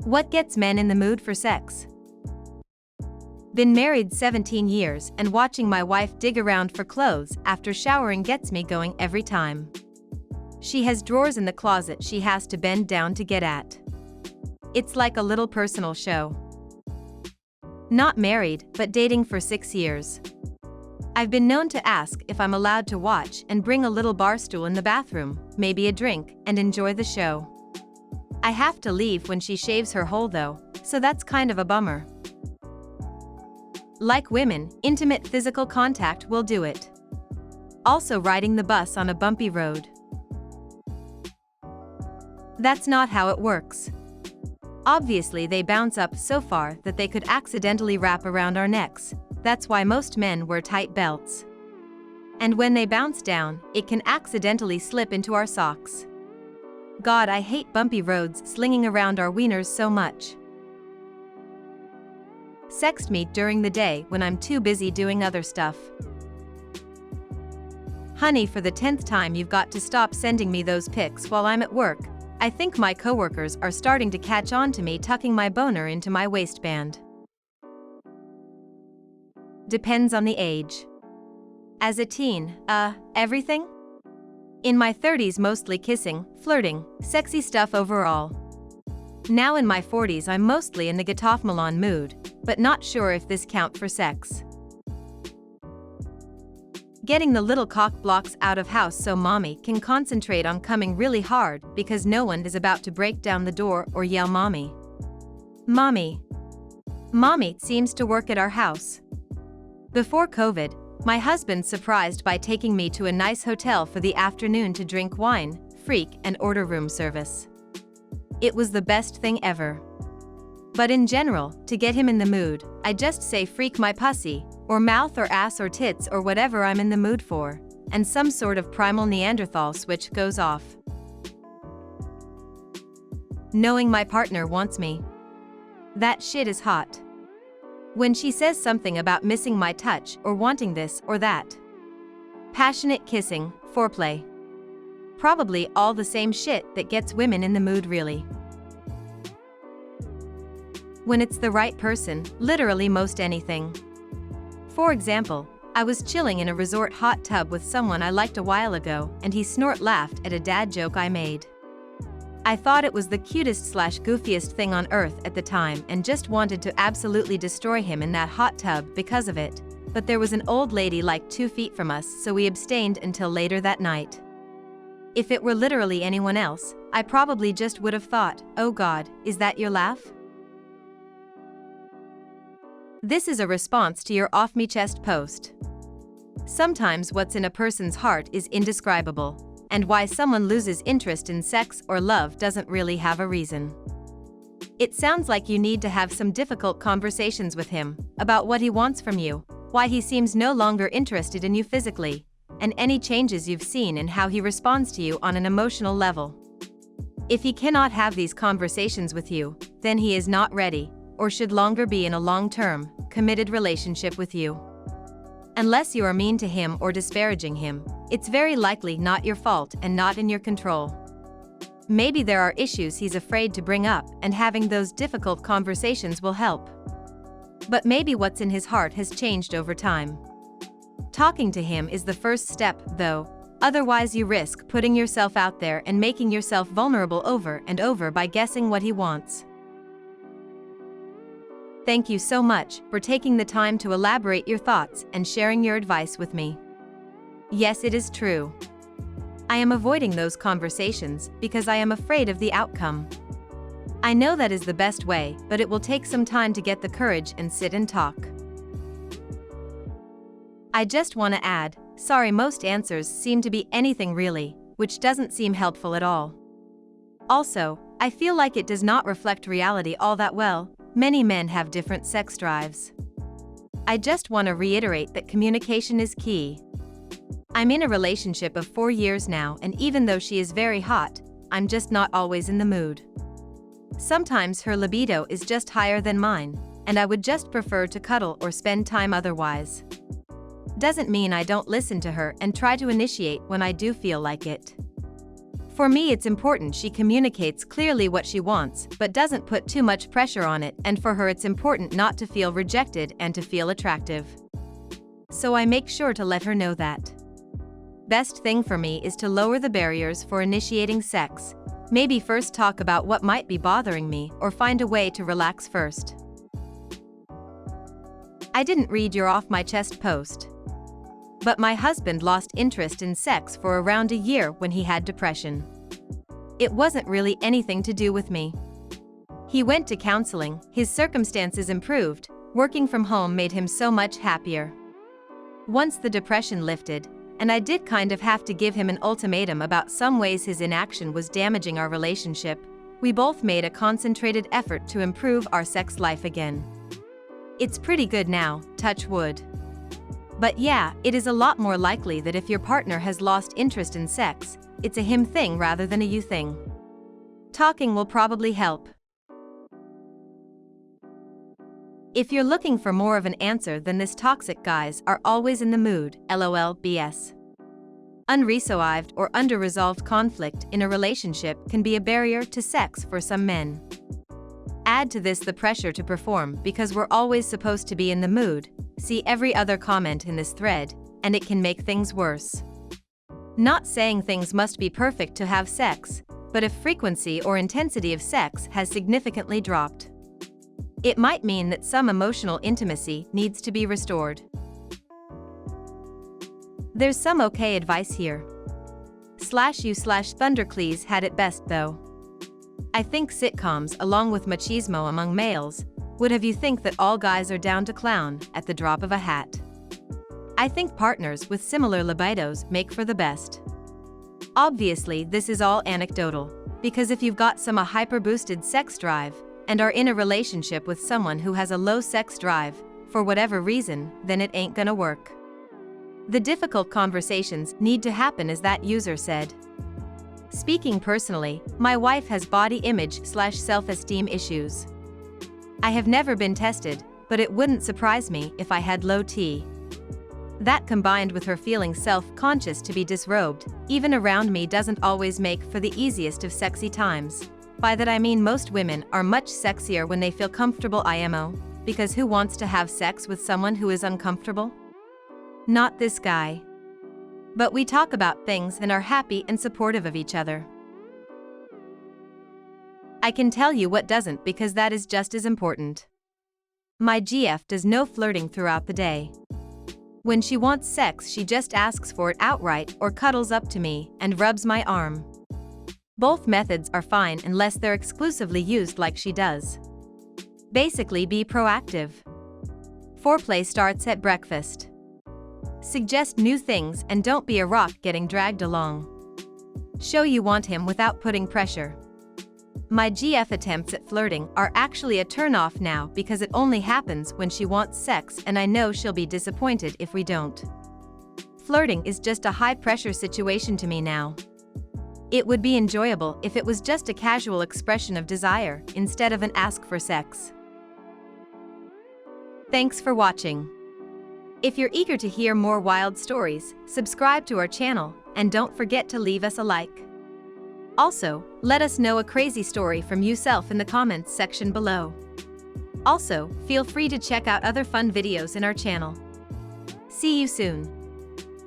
What gets men in the mood for sex? Been married 17 years and watching my wife dig around for clothes after showering gets me going every time. She has drawers in the closet she has to bend down to get at. It's like a little personal show. Not married, but dating for 6 years. I've been known to ask if I'm allowed to watch and bring a little bar stool in the bathroom, maybe a drink, and enjoy the show. I have to leave when she shaves her hole though, so that's kind of a bummer. Like women, intimate physical contact will do it. Also riding the bus on a bumpy road. That's not how it works. Obviously they bounce up so far that they could accidentally wrap around our necks. That's why most men wear tight belts. And when they bounce down, it can accidentally slip into our socks. God, I hate bumpy roads slinging around our wieners so much. Sext me during the day when I'm too busy doing other stuff. Honey, for the 10th time you've got to stop sending me those pics while I'm at work. I think my coworkers are starting to catch on to me tucking my boner into my waistband. Depends on the age. As a teen, everything? In my 30s mostly kissing, flirting, sexy stuff overall. Now in my 40s I'm mostly in the Gatoffmalon mood, but not sure if this count for sex. Getting the little cock blocks out of house so mommy can concentrate on coming really hard because no one is about to break down the door or yell mommy. Mommy. Mommy seems to work at our house. Before COVID, my husband surprised by taking me to a nice hotel for the afternoon to drink wine, freak, and order room service. It was the best thing ever. But in general, to get him in the mood, I just say freak my pussy, or mouth or ass or tits or whatever I'm in the mood for, and some sort of primal Neanderthal switch goes off. Knowing my partner wants me. That shit is hot. When she says something about missing my touch or wanting this or that. Passionate kissing, foreplay. Probably all the same shit that gets women in the mood really. When it's the right person, literally most anything. For example, I was chilling in a resort hot tub with someone I liked a while ago and he snort laughed at a dad joke I made. I thought it was the cutest/goofiest thing on earth at the time and just wanted to absolutely destroy him in that hot tub because of it, but there was an old lady like 2 feet from us so we abstained until later that night. If it were literally anyone else, I probably just would have thought, oh God, is that your laugh? This is a response to your off me chest post. Sometimes what's in a person's heart is indescribable, and why someone loses interest in sex or love doesn't really have a reason. It sounds like you need to have some difficult conversations with him about what he wants from you, why he seems no longer interested in you physically, and any changes you've seen in how he responds to you on an emotional level. If he cannot have these conversations with you, then he is not ready, or should longer be in a long-term, committed relationship with you. Unless you are mean to him or disparaging him, it's very likely not your fault and not in your control. Maybe there are issues he's afraid to bring up and having those difficult conversations will help. But maybe what's in his heart has changed over time. Talking to him is the first step, though, otherwise you risk putting yourself out there and making yourself vulnerable over and over by guessing what he wants. Thank you so much for taking the time to elaborate your thoughts and sharing your advice with me. Yes, it is true. I am avoiding those conversations because I am afraid of the outcome. I know that is the best way, but it will take some time to get the courage and sit and talk. I just want to add, sorry, most answers seem to be anything really, which doesn't seem helpful at all. Also, I feel like it does not reflect reality all that well. Many men have different sex drives. I just want to reiterate that communication is key. I'm in a relationship of 4 years now, and even though she is very hot, I'm just not always in the mood. Sometimes her libido is just higher than mine, and I would just prefer to cuddle or spend time otherwise. Doesn't mean I don't listen to her and try to initiate when I do feel like it. For me, it's important she communicates clearly what she wants, but doesn't put too much pressure on it, and for her it's important not to feel rejected and to feel attractive. So I make sure to let her know that. Best thing for me is to lower the barriers for initiating sex. Maybe first talk about what might be bothering me, or find a way to relax first. I didn't read your off my chest post. But my husband lost interest in sex for around a year when he had depression. It wasn't really anything to do with me. He went to counseling, his circumstances improved, working from home made him so much happier. Once the depression lifted, and I did kind of have to give him an ultimatum about some ways his inaction was damaging our relationship, we both made a concentrated effort to improve our sex life again. It's pretty good now, touch wood. But yeah, it is a lot more likely that if your partner has lost interest in sex, it's a him thing rather than a you thing. Talking will probably help. If you're looking for more of an answer than this, toxic guys are always in the mood, LOL BS. Unresolved or under-resolved conflict in a relationship can be a barrier to sex for some men. Add to this the pressure to perform because we're always supposed to be in the mood, see every other comment in this thread, and it can make things worse. Not saying things must be perfect to have sex, but if frequency or intensity of sex has significantly dropped, it might mean that some emotional intimacy needs to be restored. There's some okay advice here. /you/Thundercleese had it best though. I think sitcoms, along with machismo among males, would have you think that all guys are down to clown at the drop of a hat. I think partners with similar libidos make for the best. Obviously, this is all anecdotal, because if you've got some hyper-boosted sex drive and are in a relationship with someone who has a low sex drive, for whatever reason, then it ain't gonna work. The difficult conversations need to happen, as that user said. Speaking personally, my wife has body image/self-esteem issues. I have never been tested, but it wouldn't surprise me if I had low T. That combined with her feeling self-conscious to be disrobed, even around me, doesn't always make for the easiest of sexy times. By that I mean most women are much sexier when they feel comfortable IMO, because who wants to have sex with someone who is uncomfortable? Not this guy. But we talk about things and are happy and supportive of each other. I can tell you what doesn't, because that is just as important. My GF does no flirting throughout the day. When she wants sex, she just asks for it outright or cuddles up to me and rubs my arm. Both methods are fine unless they're exclusively used like she does. Basically, be proactive. Foreplay starts at breakfast. Suggest new things and don't be a rock getting dragged along. Show you want him without putting pressure. My GF attempts at flirting are actually a turn-off now, because it only happens when she wants sex, and I know she'll be disappointed if we don't. Flirting is just a high-pressure situation to me now. It would be enjoyable if it was just a casual expression of desire instead of an ask for sex. Thanks for watching. If you're eager to hear more wild stories, subscribe to our channel and don't forget to leave us a like. Also, let us know a crazy story from yourself in the comments section below. Also, feel free to check out other fun videos in our channel. See you soon.